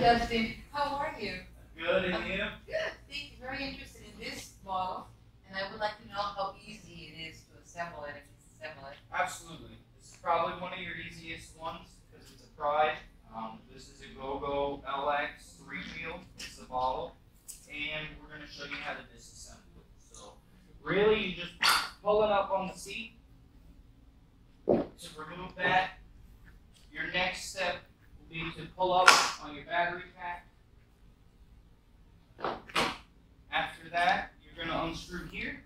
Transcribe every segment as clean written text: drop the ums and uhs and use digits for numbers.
Justin. How are you? Good, and you? Good. Thank you. Very interested in this model, and I would like to know how easy it is to assemble it and disassemble it. Absolutely. This is probably one of your easiest ones because it's a Pride. This is a GoGo LX 3-wheel. It's the model. And we're going to show you how to disassemble it. So really you just pull it up on the seat to remove that. Your next step will be to pull up on your battery pack. After that, you're going to unscrew here.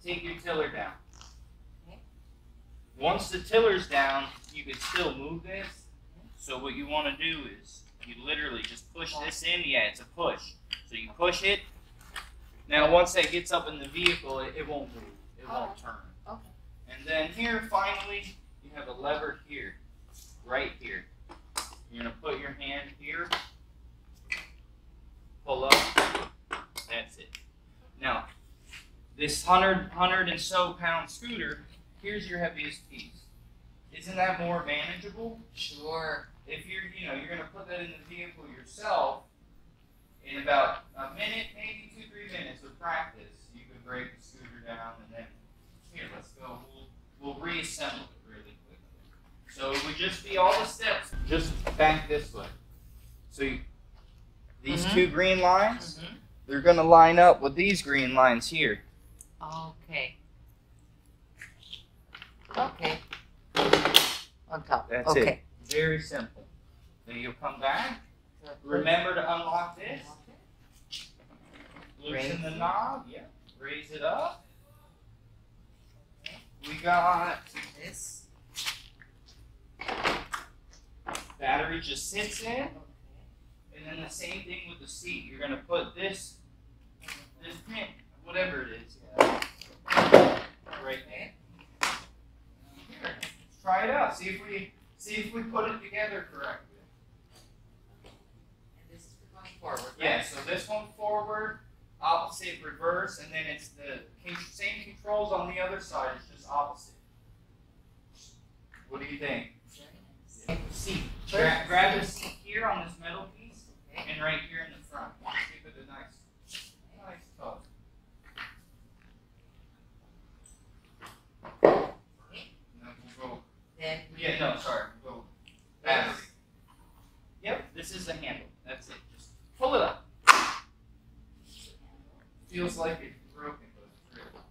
Take your tiller down. Once the tiller's down, you can still move this. So what you want to do is you literally just push this in. Yeah, it's a push. So you push it. Now once that gets up in the vehicle, it won't move. It won't turn. Okay. And then here, finally, you have a lever here, right here. You're going to put your hand here, pull up. That's it. Now, this 100 and so pound scooter, here's your heaviest piece. Isn't that more manageable? Sure. If you're going to put that in the vehicle yourself, in about a minute, maybe 2-3 minutes of practice, you can break the scooter down and then, here, let's go. We'll reassemble it really quickly. So it would just be all the steps, just back this way. So these two green lines, they're going to line up with these green lines here. Okay. Okay. On top. That's okay. it. Very simple. Then you'll come back. Remember to unlock this. Loosen the knob. Yeah. Raise it up. We got this. Battery just sits in. And then the same thing with the seat. You're going to put this pin, whatever it is, right there. Here, let's try it out. See if we put it together correctly. And this is going forward. Right? Yeah. So this one forward, opposite, reverse, and then it's the same controls on the other side. It's just opposite. What do you think? Very nice. Seat. Grab the seat here on this metal piece, and right here in the front. Give it a nice tug. Yeah, no, sorry. We'll go battery. Yep, this is the handle. That's it. Just pull it up. Feels like it's broken, but it's real.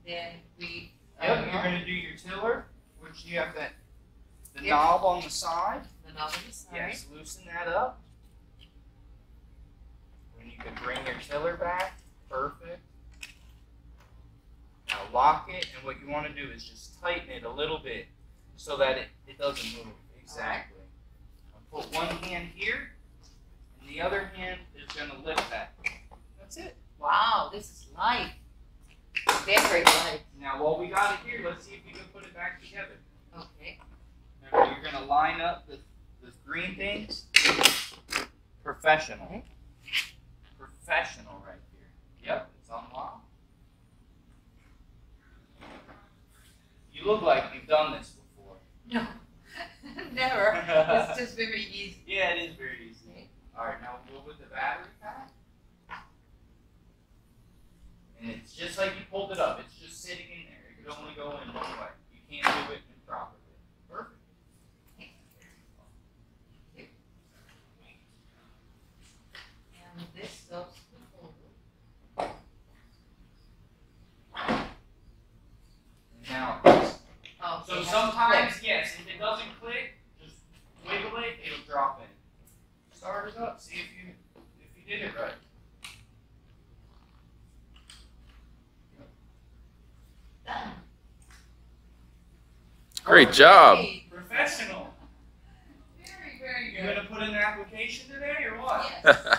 Then we. Yep, you're going to do your tiller, which you have the knob on the side. The knob on the side. Yes, loosen that up. And you can bring your tiller back. Perfect. Now lock it, and what you want to do is just tighten it a little bit so that it doesn't move. Exactly. I'll put one hand here, and the other hand is going to lift that. That's it. Wow, this is light. Very light. Now while we got it here, let's see if we can put it back together. Okay. Remember, you're going to line up the green things. Professional. Okay. Professional right here. Yep, it's unlocked. You look like you've done this before. No, never. It's just very easy. Yeah, it is very easy. Okay. All right, now we'll go with the battery pack. And it's just like you pulled it up. It's just sitting in there. It could only go in one way. You can't do it improperly. Perfect. And this goes to forward. Now, Oh, so sometimes, yes, if it doesn't click, just wiggle it, it'll drop in. Start it up, see if you did it right. Done. Great job. Hey, Professional. very, very You good. gonna put in an application today or what? Yes.